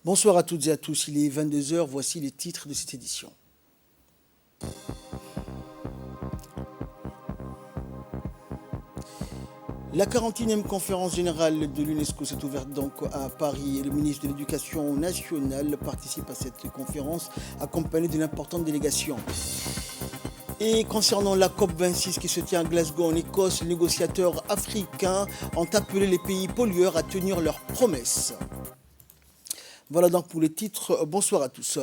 Bonsoir à toutes et à tous, il est 22h, voici les titres de cette édition. La 41e conférence générale de l'UNESCO s'est ouverte donc à Paris et le ministre de l'Éducation nationale participe à cette conférence accompagné d'une importante délégation. Et concernant la COP26 qui se tient à Glasgow en Écosse, les négociateurs africains ont appelé les pays pollueurs à tenir leurs promesses. Voilà donc pour les titres. Bonsoir à tous.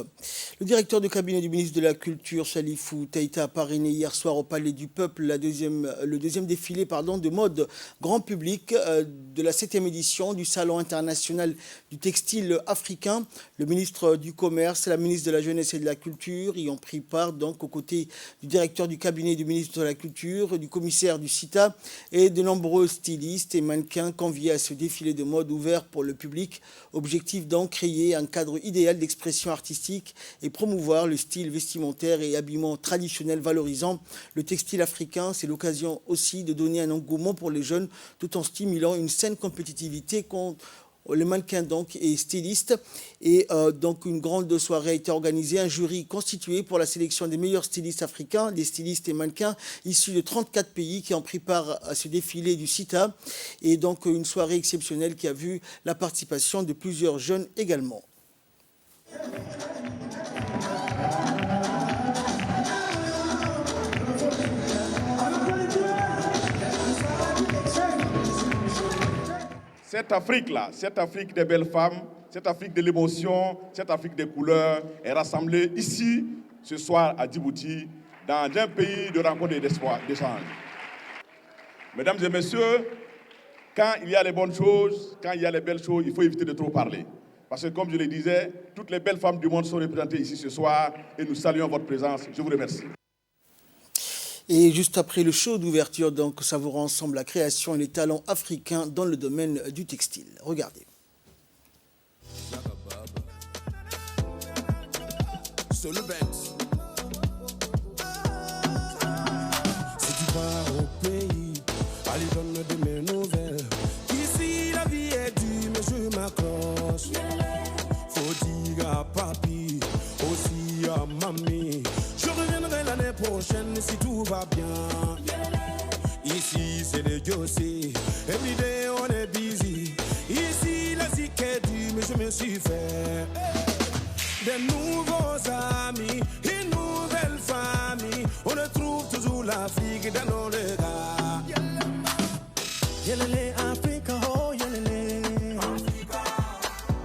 Le directeur de cabinet du ministre de la Culture, Salifou Keïta, a parrainé hier soir au Palais du Peuple le deuxième défilé de mode grand public de la 7e édition du Salon international du textile africain. Le ministre du Commerce, la ministre de la Jeunesse et de la Culture y ont pris part donc aux côtés du directeur du cabinet du ministre de la Culture, du commissaire du CITA et de nombreux stylistes et mannequins conviés à ce défilé de mode ouvert pour le public. Objectif donc créer un cadre idéal d'expression artistique et promouvoir le style vestimentaire et habillement traditionnel valorisant le textile africain. C'est l'occasion aussi de donner un engouement pour les jeunes tout en stimulant une saine compétitivité contre les mannequins donc et stylistes. Et donc une grande soirée a été organisée, un jury constitué pour la sélection des meilleurs stylistes africains, des stylistes et mannequins issus de 34 pays qui ont pris part à ce défilé du CITA. Et donc une soirée exceptionnelle qui a vu la participation de plusieurs jeunes également. Cette Afrique-là, cette Afrique des belles femmes, cette Afrique de l'émotion, cette Afrique des couleurs est rassemblée ici, ce soir à Djibouti, dans un pays de rencontre et d'espoir, d'échange. Mesdames et messieurs, quand il y a les bonnes choses, quand il y a les belles choses, il faut éviter de trop parler. Parce que comme je le disais, toutes les belles femmes du monde sont représentées ici ce soir et nous saluons votre présence. Je vous remercie. Et juste après le show d'ouverture, donc, savourons ensemble la création et les talents africains dans le domaine du textile. Regardez. Si tu pars au pays, allez donne de mes nouvelles. Ici la vie est dure, mais je m'accroche. Faut dire à papi, aussi à mamie. Je reviendrai l'année prochaine si tout va bien. Ici c'est négocié, everyday on est busy. Ici la zik est dure, mais je me suis fait des nouveaux amis, une nouvelle famille. On retrouve toujours l'Afrique dans nos regards. Yelele Africa, oh yelele Africa.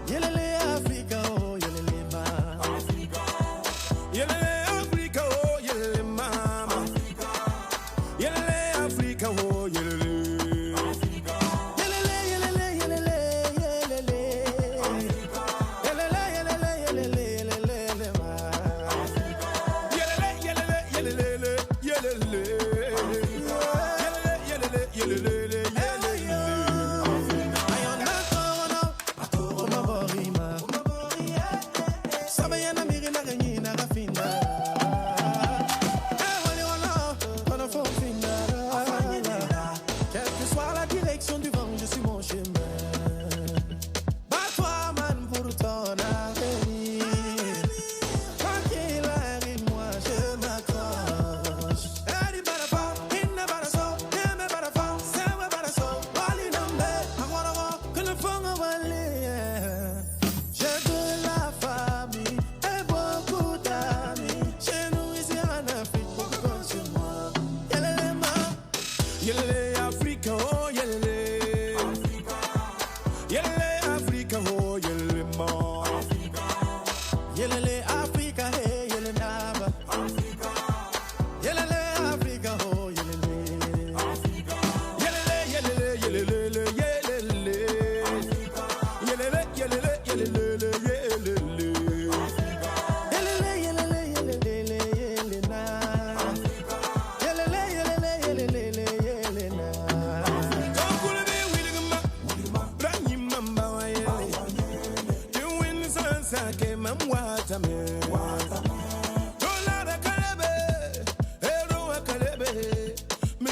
Yelele Africa, oh yelele ma Africa. Yelele Africa, oh yelele mama Africa. Yelele Africa, oh yelele Africa. Yelele yelele yelele yelele Africa. Yelele yelele yelele yelele ma Africa. Yelele yelele yelele yelele Africa. Yelele yelele yelele.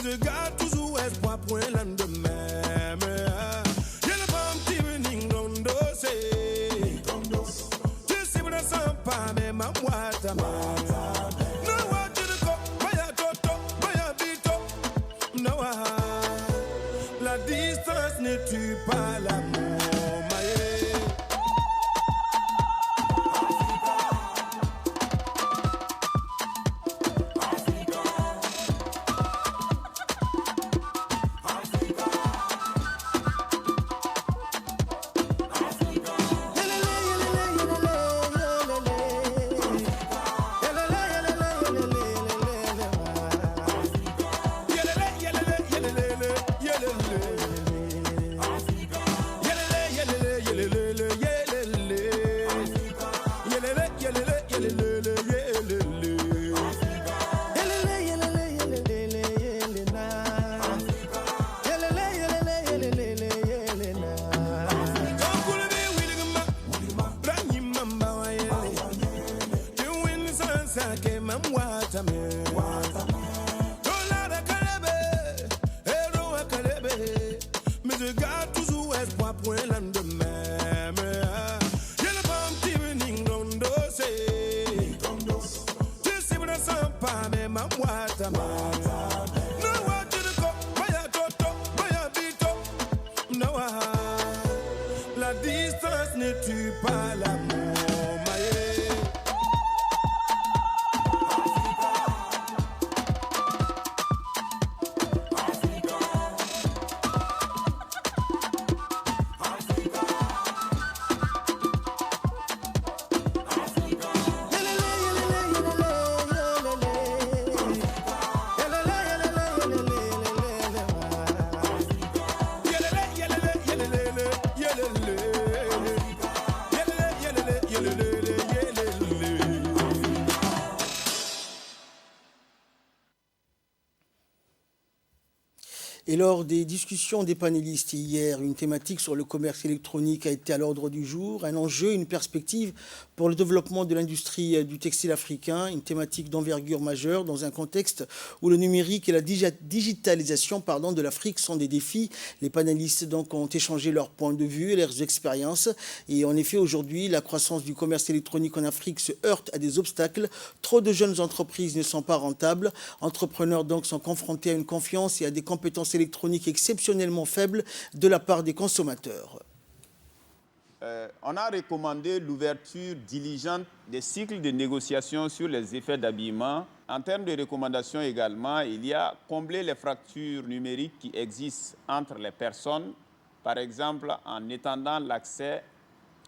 Je garde toujours espoir pour un lendemain. pas même à moi ta main. No what to the go, baya toto, baya bito. No la distance ne tue pas l'amour. La distance ne tue pas l'amour. Et lors des discussions des panélistes hier, une thématique sur le commerce électronique a été à l'ordre du jour, un enjeu, une perspective pour le développement de l'industrie du textile africain, une thématique d'envergure majeure dans un contexte où le numérique et la digitalisation de l'Afrique sont des défis. Les panélistes donc ont échangé leurs points de vue et leurs expériences. Et en effet, aujourd'hui, la croissance du commerce électronique en Afrique se heurte à des obstacles. Trop de jeunes entreprises ne sont pas rentables. Entrepreneurs donc sont confrontés à une confiance et à des compétences électroniques exceptionnellement faibles de la part des consommateurs. On a recommandé l'ouverture diligente des cycles de négociation sur les effets d'habillement. En termes de recommandations également, il y a combler les fractures numériques qui existent entre les personnes, par exemple en étendant l'accès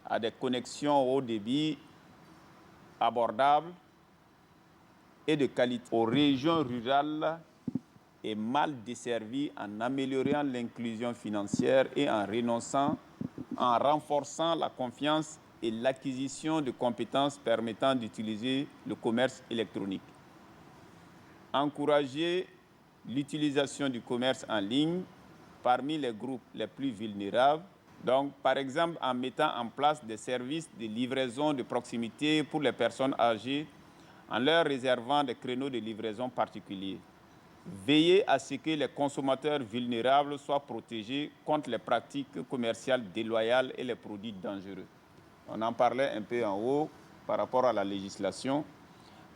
à des connexions haut débit abordables et de qualité aux régions rurales et mal desservies, en améliorant l'inclusion financière et en renforçant la confiance et l'acquisition de compétences permettant d'utiliser le commerce électronique. Encourager l'utilisation du commerce en ligne parmi les groupes les plus vulnérables, donc par exemple en mettant en place des services de livraison de proximité pour les personnes âgées en leur réservant des créneaux de livraison particuliers. Veiller à ce que les consommateurs vulnérables soient protégés contre les pratiques commerciales déloyales et les produits dangereux. On en parlait un peu en haut par rapport à la législation.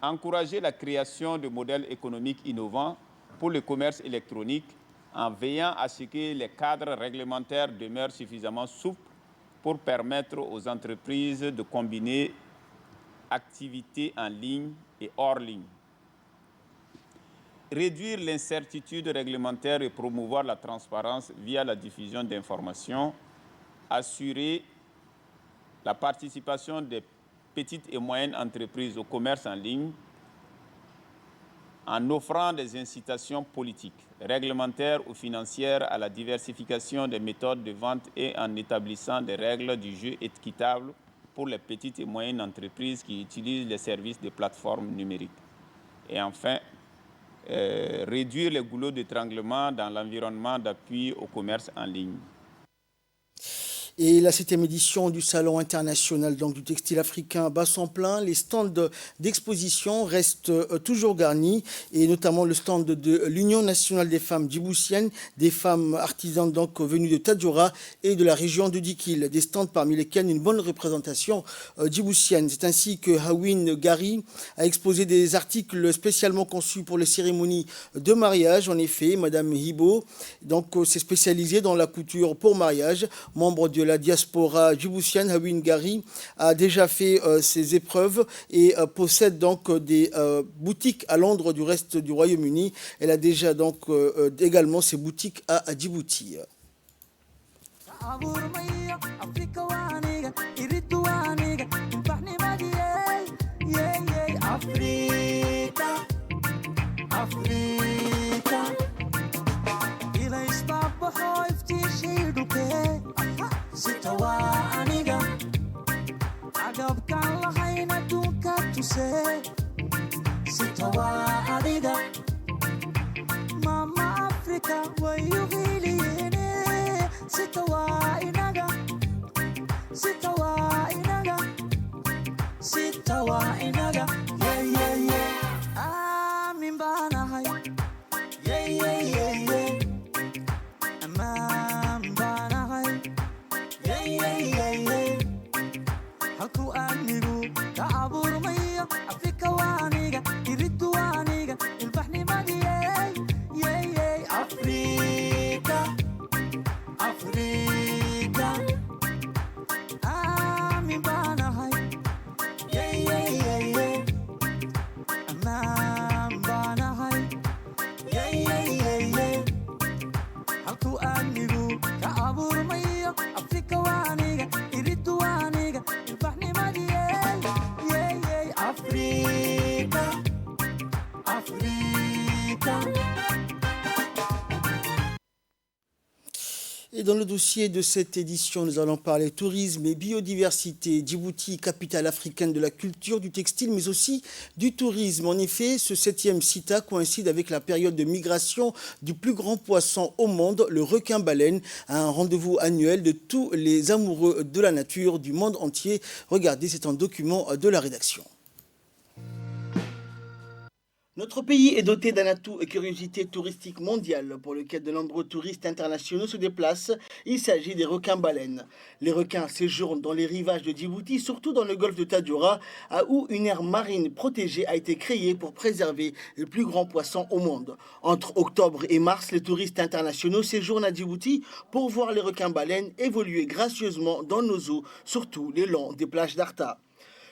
Encourager la création de modèles économiques innovants pour le commerce électronique en veillant à ce que les cadres réglementaires demeurent suffisamment souples pour permettre aux entreprises de combiner activités en ligne et hors ligne. Réduire l'incertitude réglementaire et promouvoir la transparence via la diffusion d'informations, assurer la participation des petites et moyennes entreprises au commerce en ligne en offrant des incitations politiques, réglementaires ou financières à la diversification des méthodes de vente et en établissant des règles du jeu équitables pour les petites et moyennes entreprises qui utilisent les services de plateformes numériques. Et enfin, réduire les goulots d'étranglement dans l'environnement d'appui au commerce en ligne. Et la 7e édition du Salon international donc, du textile africain bat son plein. Les stands d'exposition restent toujours garnis, et notamment le stand de l'Union nationale des femmes djiboutiennes, des femmes artisanes donc venues de Tadjoura et de la région de Dikil. Des stands parmi lesquels une bonne représentation djiboutienne. C'est ainsi que Hawin Gari a exposé des articles spécialement conçus pour les cérémonies de mariage. En effet, Madame Hibo s'est spécialisée dans la couture pour mariage. Membre de la diaspora djiboutienne, Hawin Gari a déjà fait ses épreuves et possède donc des boutiques à Londres du reste du Royaume-Uni. Elle a déjà donc également ses boutiques à Djibouti. Mama Africa, where you really in it? Sitawa inaga, yeah yeah yeah. Ah, mimbana hai, yeah yeah yeah yeah. Mimbana hai, yeah yeah yeah yeah. Haku anigu kaabur maya, Afrika waniga, iritu waniga, ilbahni madi yeah yeah. Afrika, Afrika. Ah, mimbana hai, yeah yeah yeah yeah. Mimbana hai, yeah yeah yeah yeah. Haku anigu kaabur maya, Afrika waniga, iritu waniga, ilbahni madi yeah yeah. Afrika, Afrika. Et dans le dossier de cette édition, nous allons parler tourisme et biodiversité. Djibouti, capitale africaine de la culture, du textile, mais aussi du tourisme. En effet, ce 7e CITA coïncide avec la période de migration du plus grand poisson au monde, le requin-baleine, un rendez-vous annuel de tous les amoureux de la nature du monde entier. Regardez, c'est un document de la rédaction. Notre pays est doté d'un atout et curiosité touristique mondiale pour lequel de nombreux touristes internationaux se déplacent. Il s'agit des requins-baleines. Les requins séjournent dans les rivages de Djibouti, surtout dans le golfe de Tadjoura, où une aire marine protégée a été créée pour préserver le plus grand poisson au monde. Entre octobre et mars, les touristes internationaux séjournent à Djibouti pour voir les requins-baleines évoluer gracieusement dans nos eaux, surtout les longs des plages d'Arta.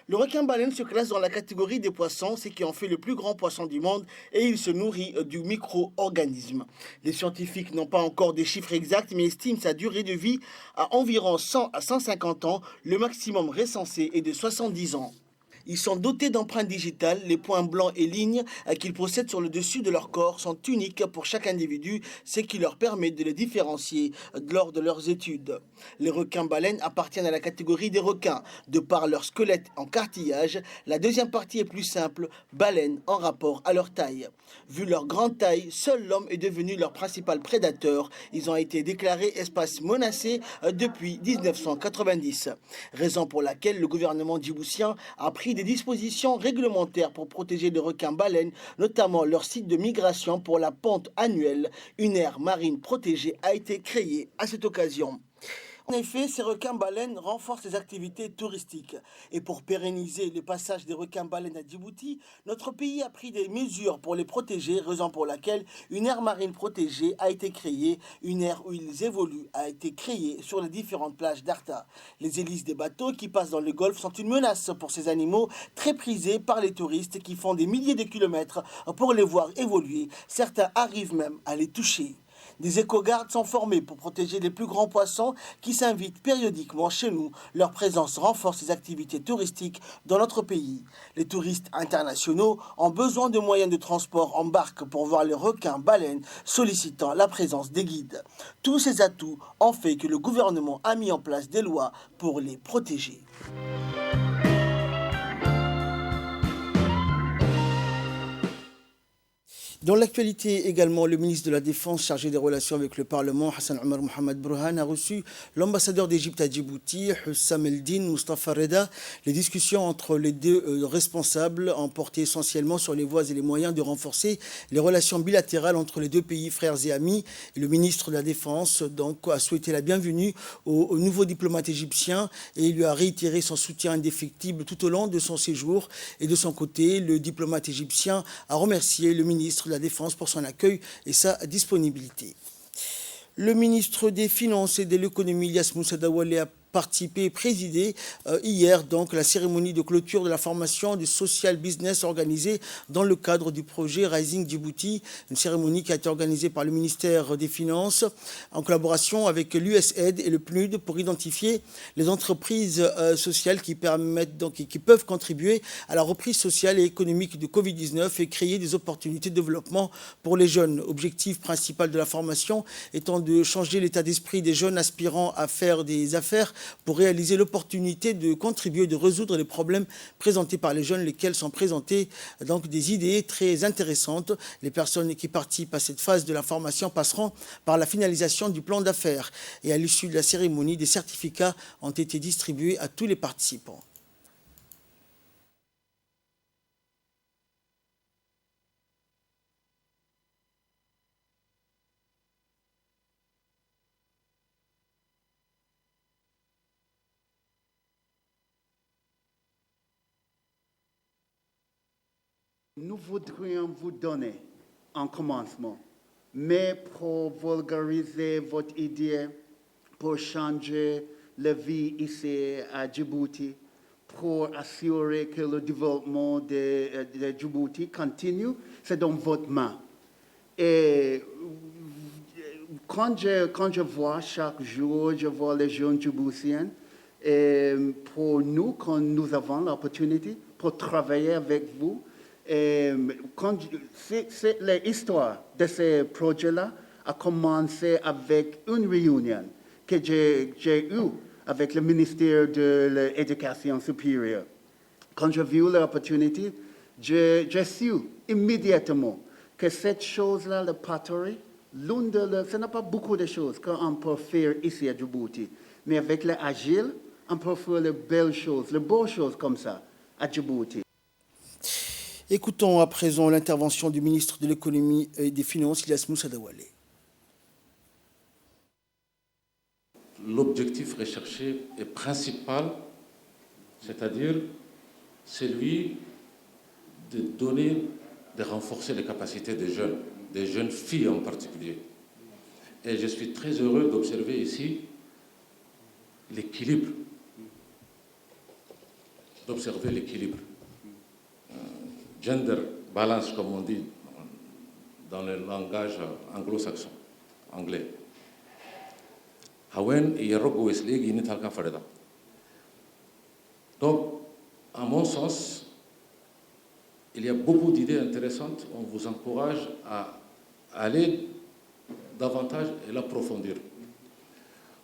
Le requin-baleine se classe dans la catégorie des poissons, ce qui en fait le plus grand poisson du monde, et il se nourrit du micro-organisme. Les scientifiques n'ont pas encore des chiffres exacts, mais estiment sa durée de vie à environ 100 à 150 ans. Le maximum recensé est de 70 ans. Ils sont dotés d'empreintes digitales. Les points blancs et lignes qu'ils possèdent sur le dessus de leur corps sont uniques pour chaque individu, ce qui leur permet de les différencier lors de leurs études. Les requins-baleines appartiennent à la catégorie des requins. De par leur squelette en cartilage, la deuxième partie est plus simple, baleines en rapport à leur taille. Vu leur grande taille, seul l'homme est devenu leur principal prédateur. Ils ont été déclarés espèces menacées depuis 1990. Raison pour laquelle le gouvernement djiboutien a pris des dispositions réglementaires pour protéger les requins-baleines, notamment leur site de migration pour la ponte annuelle. Une aire marine protégée a été créée à cette occasion. En effet, ces requins-baleines renforcent les activités touristiques. Et pour pérenniser le passage des requins-baleines à Djibouti, notre pays a pris des mesures pour les protéger, raison pour laquelle une aire marine protégée a été créée. Une aire où ils évoluent a été créée sur les différentes plages d'Arta. Les hélices des bateaux qui passent dans le golfe sont une menace pour ces animaux très prisés par les touristes qui font des milliers de kilomètres pour les voir évoluer. Certains arrivent même à les toucher. Des éco-gardes sont formés pour protéger les plus grands poissons qui s'invitent périodiquement chez nous. Leur présence renforce les activités touristiques dans notre pays. Les touristes internationaux ont besoin de moyens de transport en barque pour voir les requins-baleines, sollicitant la présence des guides. Tous ces atouts ont fait que le gouvernement a mis en place des lois pour les protéger. Dans l'actualité également, le ministre de la Défense chargé des relations avec le Parlement, Hassan Omar Mohamed Burhan, a reçu l'ambassadeur d'Égypte à Djibouti, Hussam Eldin Mustafa Reda. Les discussions entre les deux responsables ont porté essentiellement sur les voies et les moyens de renforcer les relations bilatérales entre les deux pays frères et amis. Et le ministre de la Défense donc, a souhaité la bienvenue au nouveau diplomate égyptien et il lui a réitéré son soutien indéfectible tout au long de son séjour. Et de son côté, le diplomate égyptien a remercié le ministre de la Défense pour son accueil et sa disponibilité. Le ministre des Finances et de l'Économie, Ilyas Moussa Daoualé, a participé et présidé hier donc la cérémonie de clôture de la formation du social business organisée dans le cadre du projet Rising Djibouti, une cérémonie qui a été organisée par le ministère des Finances en collaboration avec l'USAID et le PNUD pour identifier les entreprises sociales qui permettent donc et qui peuvent contribuer à la reprise sociale et économique du Covid-19 et créer des opportunités de développement pour les jeunes. Objectif principal de la formation étant de changer l'état d'esprit des jeunes aspirant à faire des affaires pour réaliser l'opportunité de contribuer, de résoudre les problèmes présentés par les jeunes, lesquels sont présentés donc des idées très intéressantes. Les personnes qui participent à cette phase de la formation passeront par la finalisation du plan d'affaires. Et à l'issue de la cérémonie, des certificats ont été distribués à tous les participants. Nous voudrions vous donner un commencement, mais pour vulgariser votre idée, pour changer la vie ici à Djibouti, pour assurer que le développement de Djibouti continue, c'est dans votre main. Et quand je vois chaque jour, je vois les jeunes Djiboutiens, et pour nous, quand nous avons l'opportunité pour travailler avec vous, l'histoire de ce projet-là a commencé avec une réunion que j'ai eue avec le ministère de l'Éducation supérieure. Quand j'ai vu l'opportunité, j'ai su immédiatement que cette chose-là, le pottery, ce n'est pas beaucoup de choses qu'on peut faire ici à Djibouti. Mais avec l'agile, on peut faire les belles choses, les beaux choses comme ça à Djibouti. Écoutons à présent l'intervention du ministre de l'Économie et des Finances, Ilyas Moussa Daoualé. L'objectif recherché est principal, c'est-à-dire celui de donner, de renforcer les capacités des jeunes filles en particulier. Et je suis très heureux d'observer ici l'équilibre, gender balance, comme on dit dans le langage anglo-saxon, anglais. Donc, à mon sens, il y a beaucoup d'idées intéressantes. On vous encourage à aller davantage et l'approfondir.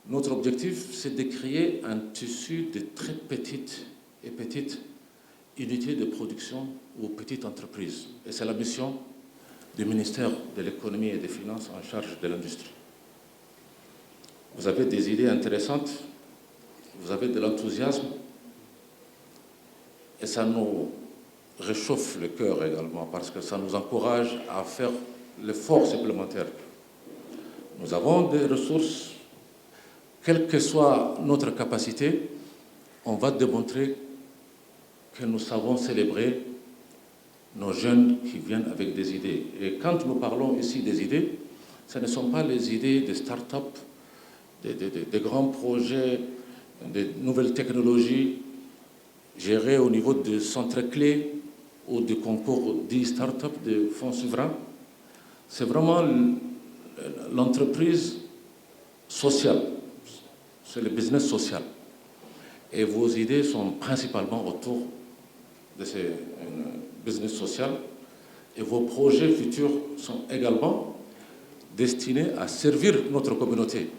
Notre objectif, c'est de créer un tissu de très petites unités de production ou petites entreprises. Et c'est la mission du ministère de l'Économie et des Finances en charge de l'industrie. Vous avez des idées intéressantes, vous avez de l'enthousiasme, et ça nous réchauffe le cœur également, parce que ça nous encourage à faire l'effort supplémentaire. Nous avons des ressources, quelle que soit notre capacité, on va démontrer que nous savons célébrer nos jeunes qui viennent avec des idées. Et quand nous parlons ici des idées, ce ne sont pas les idées de start-up, des grands projets, de nouvelles technologies gérées au niveau de centres clés ou de concours d'e-start-up, de fonds souverains. C'est vraiment l'entreprise sociale, c'est le business social. Et vos idées sont principalement autour de ce business social. Et vos projets futurs sont également destinés à servir notre communauté.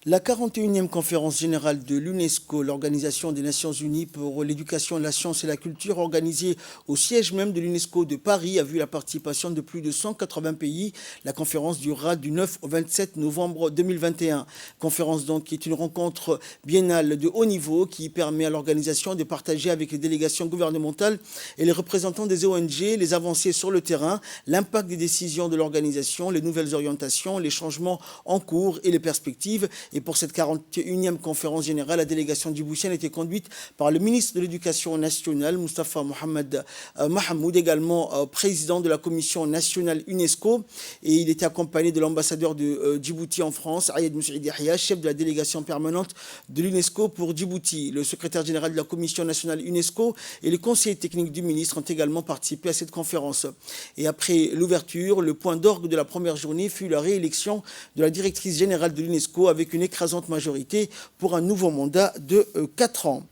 La 41e conférence générale de l'UNESCO, l'Organisation des Nations Unies pour l'éducation, la science et la culture, organisée au siège même de l'UNESCO de Paris, a vu la participation de plus de 180 pays. La conférence durera du 9 au 27 novembre 2021. Conférence donc qui est une rencontre biennale de haut niveau qui permet à l'organisation de partager avec les délégations gouvernementales et les représentants des ONG les avancées sur le terrain, l'impact des décisions de l'organisation, les nouvelles orientations, les changements en cours et les perspectives. Et pour cette 41e conférence générale, la délégation djiboutienne était conduite par le ministre de l'Éducation nationale, Moustapha Mohamed Mahamoud, également président de la commission nationale UNESCO. Et il était accompagné de l'ambassadeur de Djibouti en France, Ayed Moussaïd Yahya, chef de la délégation permanente de l'UNESCO pour Djibouti. Le secrétaire général de la commission nationale UNESCO et les conseillers techniques du ministre ont également participé à cette conférence. Et après l'ouverture, le point d'orgue de la première journée fut la réélection de la directrice générale de l'UNESCO avec une écrasante majorité pour un nouveau mandat de 4 ans.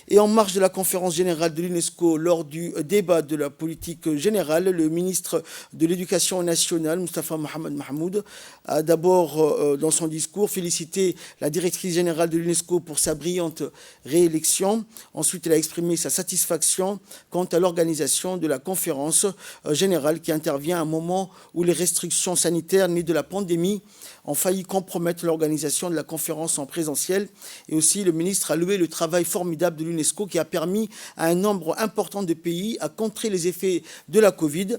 Et en marge de la conférence générale de l'UNESCO, lors du débat de la politique générale, le ministre de l'Éducation nationale, Moustapha Mohamed Mahamoud, a d'abord, dans son discours, félicité la directrice générale de l'UNESCO pour sa brillante réélection. Ensuite, elle a exprimé sa satisfaction quant à l'organisation de la conférence générale qui intervient à un moment où les restrictions sanitaires nées de la pandémie ont failli compromettre l'organisation de la conférence en présentiel. Et aussi, le ministre a loué le travail formidable de l'UNESCO qui a permis à un nombre important de pays à contrer les effets de la Covid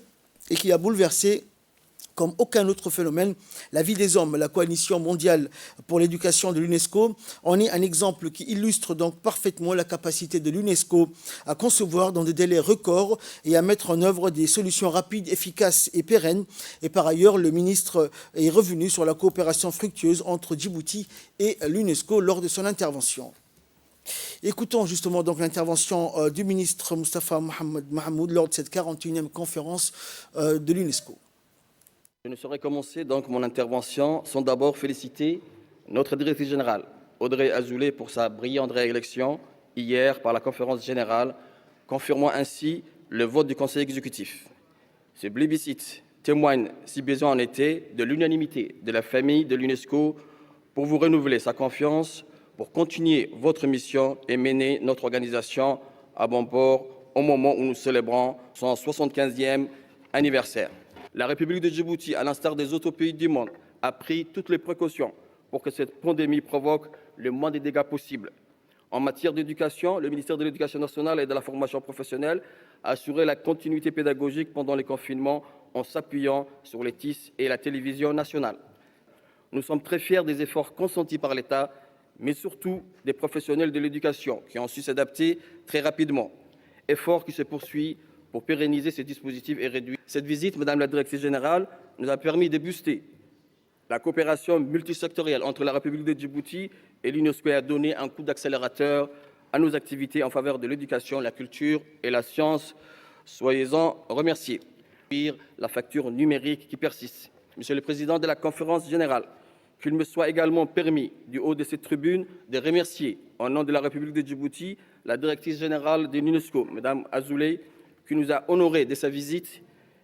et qui a bouleversé, comme aucun autre phénomène, la vie des hommes. La coalition mondiale pour l'éducation de l'UNESCO en est un exemple qui illustre donc parfaitement la capacité de l'UNESCO à concevoir dans des délais records et à mettre en œuvre des solutions rapides, efficaces et pérennes. Et par ailleurs, le ministre est revenu sur la coopération fructueuse entre Djibouti et l'UNESCO lors de son intervention. Écoutons justement donc l'intervention du ministre Moustapha Mohamed Mahamoud lors de cette 41e conférence de l'UNESCO. Je ne saurais commencer donc mon intervention sans d'abord féliciter notre directrice générale, Audrey Azoulay, pour sa brillante réélection hier par la conférence générale, confirmant ainsi le vote du Conseil exécutif. Ce plébiscite témoigne, si besoin en était, de l'unanimité de la famille de l'UNESCO pour vous renouveler sa confiance, pour continuer votre mission et mener notre organisation à bon port au moment où nous célébrons son 75e anniversaire. La République de Djibouti, à l'instar des autres pays du monde, a pris toutes les précautions pour que cette pandémie provoque le moins de dégâts possible. En matière d'éducation, le ministère de l'Éducation nationale et de la formation professionnelle a assuré la continuité pédagogique pendant les confinements en s'appuyant sur les TIS et la télévision nationale. Nous sommes très fiers des efforts consentis par l'État, mais surtout des professionnels de l'éducation qui ont su s'adapter très rapidement. Effort qui se poursuit pour pérenniser ces dispositifs et réduire. Cette visite, Madame la Directrice Générale, nous a permis de booster la coopération multisectorielle entre la République de Djibouti et l'UNESCO et a donné un coup d'accélérateur à nos activités en faveur de l'éducation, la culture et la science. Soyez-en remerciés. La facture numérique qui persiste. Monsieur le Président de la Conférence générale, qu'il me soit également permis, du haut de cette tribune, de remercier, au nom de la République de Djibouti, la Directrice Générale de l'UNESCO, Madame Azoulay, qui nous a honorés de sa visite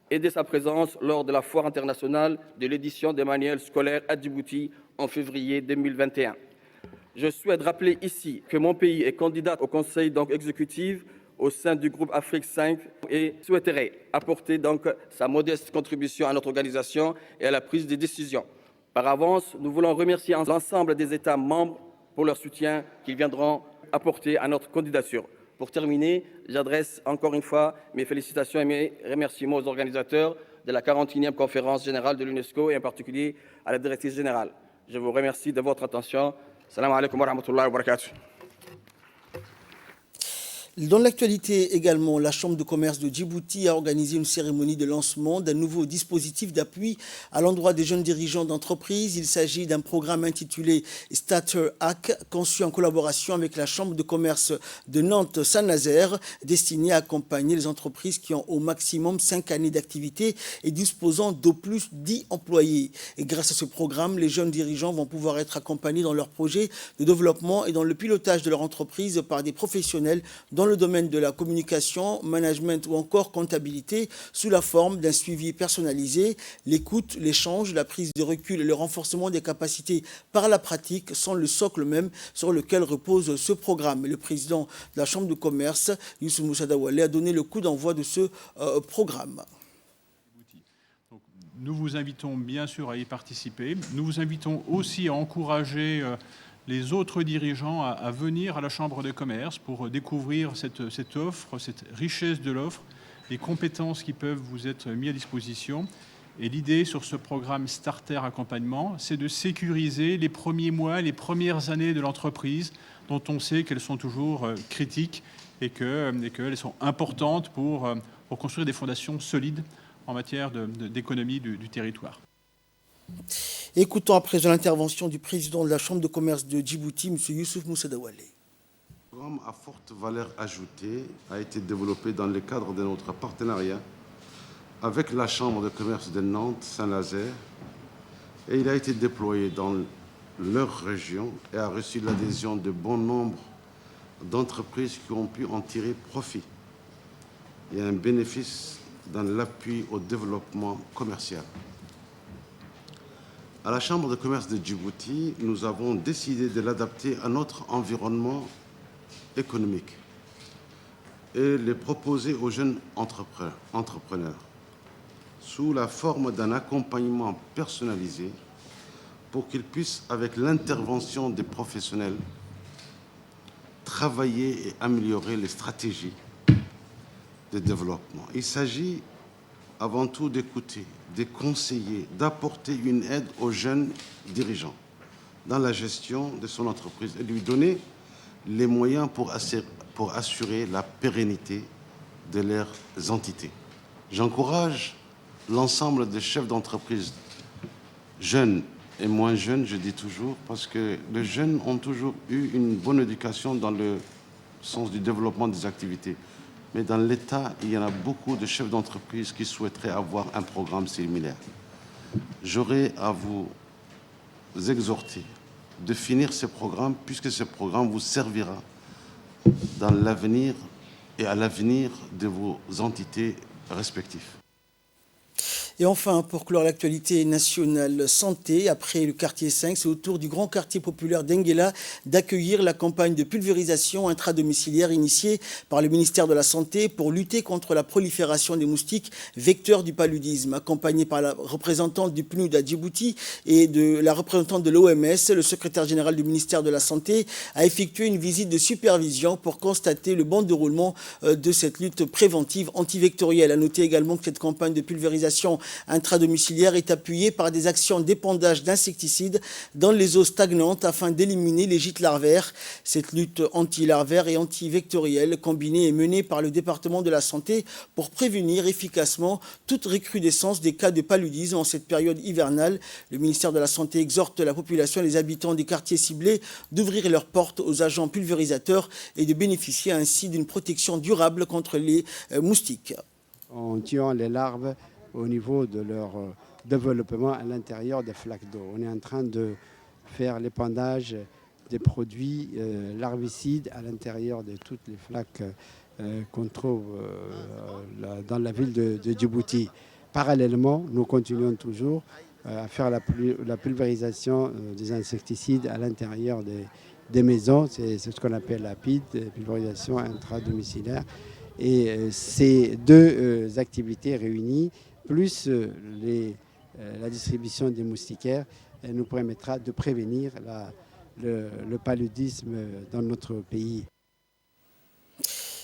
et de sa présence lors de la foire internationale de l'édition des manuels scolaires à Djibouti en février 2021. Je souhaite rappeler ici que mon pays est candidat au Conseil exécutif au sein du groupe Afrique 5 et souhaiterait apporter sa modeste contribution à notre organisation et à la prise de décision. Par avance, nous voulons remercier l'ensemble des États membres pour leur soutien qu'ils viendront apporter à notre candidature. Pour terminer, j'adresse encore une fois mes félicitations et mes remerciements aux organisateurs de la 41e conférence générale de l'UNESCO et en particulier à la directrice générale. Je vous remercie de votre attention. Salam alaikum wa rahmatullahi wa barakatuh. Dans l'actualité également, la Chambre de commerce de Djibouti a organisé une cérémonie de lancement d'un nouveau dispositif d'appui à l'endroit des jeunes dirigeants d'entreprise. Il s'agit d'un programme intitulé Starter Hack, conçu en collaboration avec la Chambre de commerce de Nantes-Saint-Nazaire, destiné à accompagner les entreprises qui ont au maximum 5 années d'activité et disposant d'au plus 10 employés. Et grâce à ce programme, les jeunes dirigeants vont pouvoir être accompagnés dans leurs projets de développement et dans le pilotage de leur entreprise par des professionnels dont le domaine de la communication, management ou encore comptabilité sous la forme d'un suivi personnalisé. L'écoute, l'échange, la prise de recul et le renforcement des capacités par la pratique sont le socle même sur lequel repose ce programme. Le président de la Chambre de commerce, Youssouf Moussa Dawalé, a donné le coup d'envoi de ce programme. Donc, nous vous invitons bien sûr à y participer. Nous vous invitons aussi à encourager les autres dirigeants à venir à la Chambre de commerce pour découvrir cette offre, cette richesse de l'offre, les compétences qui peuvent vous être mises à disposition. Et l'idée sur ce programme Starter Accompagnement, c'est de sécuriser les premiers mois, les premières années de l'entreprise, dont on sait qu'elles sont toujours critiques et qu'elles sont importantes pour construire des fondations solides en matière d'économie du territoire. Écoutons à présent l'intervention du président de la Chambre de commerce de Djibouti, M. Youssouf Moussa Dawalé. Le programme à forte valeur ajoutée a été développé dans le cadre de notre partenariat avec la Chambre de commerce de Nantes-Saint-Nazaire et il a été déployé dans leur région et a reçu l'adhésion de bon nombre d'entreprises qui ont pu en tirer profit. Il y a un bénéfice dans l'appui au développement commercial. À la Chambre de commerce de Djibouti, nous avons décidé de l'adapter à notre environnement économique et le proposer aux jeunes entrepreneurs sous la forme d'un accompagnement personnalisé pour qu'ils puissent, avec l'intervention des professionnels, travailler et améliorer les stratégies de développement. Il s'agit avant tout d'écouter, de conseiller, d'apporter une aide aux jeunes dirigeants dans la gestion de son entreprise et lui donner les moyens pour assurer la pérennité de leurs entités. J'encourage l'ensemble des chefs d'entreprise, jeunes et moins jeunes, je dis toujours, parce que les jeunes ont toujours eu une bonne éducation dans le sens du développement des activités. Mais dans l'État, il y en a beaucoup de chefs d'entreprise qui souhaiteraient avoir un programme similaire. J'aurais à vous exhorter de finir ce programme, puisque ce programme vous servira dans l'avenir et à l'avenir de vos entités respectives. Et enfin, pour clore l'actualité nationale santé, après le quartier 5, c'est au tour du grand quartier populaire d'Enguela d'accueillir la campagne de pulvérisation intradomiciliaire initiée par le ministère de la Santé pour lutter contre la prolifération des moustiques vecteurs du paludisme. Accompagné par la représentante du PNUD à Djibouti et de la représentante de l'OMS, le secrétaire général du ministère de la Santé a effectué une visite de supervision pour constater le bon déroulement de cette lutte préventive antivectorielle. À noter également que cette campagne de pulvérisation intradomiciliaire est appuyée par des actions d'épandage d'insecticides dans les eaux stagnantes afin d'éliminer les gîtes larvaires. Cette lutte anti-larvaire et anti-vectorielle combinée est menée par le département de la santé pour prévenir efficacement toute recrudescence des cas de paludisme en cette période hivernale. Le ministère de la Santé exhorte la population et les habitants des quartiers ciblés d'ouvrir leurs portes aux agents pulvérisateurs et de bénéficier ainsi d'une protection durable contre les moustiques. En tuant les larves au niveau de leur développement à l'intérieur des flaques d'eau. On est en train de faire l'épandage des produits larvicides à l'intérieur de toutes les flaques qu'on trouve dans la ville de Djibouti. Parallèlement, nous continuons toujours à faire la pulvérisation des insecticides à l'intérieur des maisons. C'est ce qu'on appelle la PID, pulvérisation intradomiciliaire. Et ces deux activités réunies, plus la distribution des moustiquaires, nous permettra de prévenir le paludisme dans notre pays.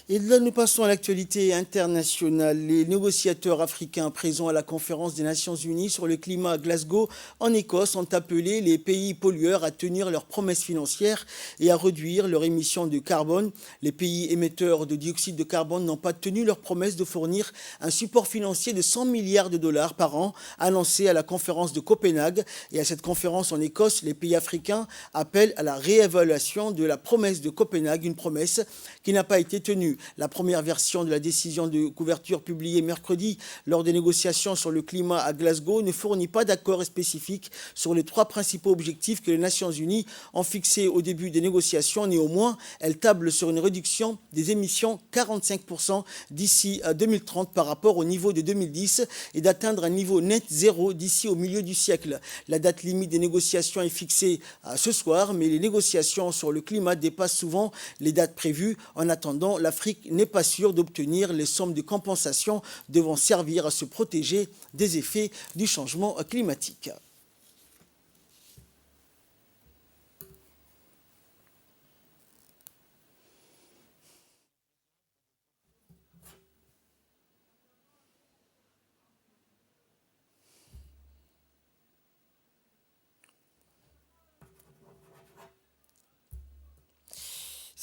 Et là, nous passons à l'actualité internationale. Les négociateurs africains présents à la conférence des Nations Unies sur le climat à Glasgow, en Écosse, ont appelé les pays pollueurs à tenir leurs promesses financières et à réduire leurs émissions de carbone. Les pays émetteurs de dioxyde de carbone n'ont pas tenu leur promesse de fournir un support financier de 100 milliards de dollars par an, annoncé à la conférence de Copenhague. Et à cette conférence en Écosse, les pays africains appellent à la réévaluation de la promesse de Copenhague, une promesse qui n'a pas été tenue. prévu. La première version de la décision de couverture publiée mercredi lors des négociations sur le climat à Glasgow ne fournit pas d'accord spécifique sur les 3 principaux objectifs que les Nations Unies ont fixés au début des négociations. Néanmoins, elle table sur une réduction des émissions 45% d'ici à 2030 par rapport au niveau de 2010 et d'atteindre un niveau net zéro d'ici au milieu du siècle. La date limite des négociations est fixée à ce soir, mais les négociations sur le climat dépassent souvent les dates prévues. En attendant, l'Afrique n'est pas sûre d'obtenir les sommes de compensation devant servir à se protéger des effets du changement climatique.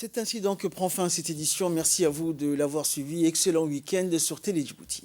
C'est ainsi donc que prend fin cette édition. Merci à vous de l'avoir suivi. Excellent week-end sur Télé Djibouti.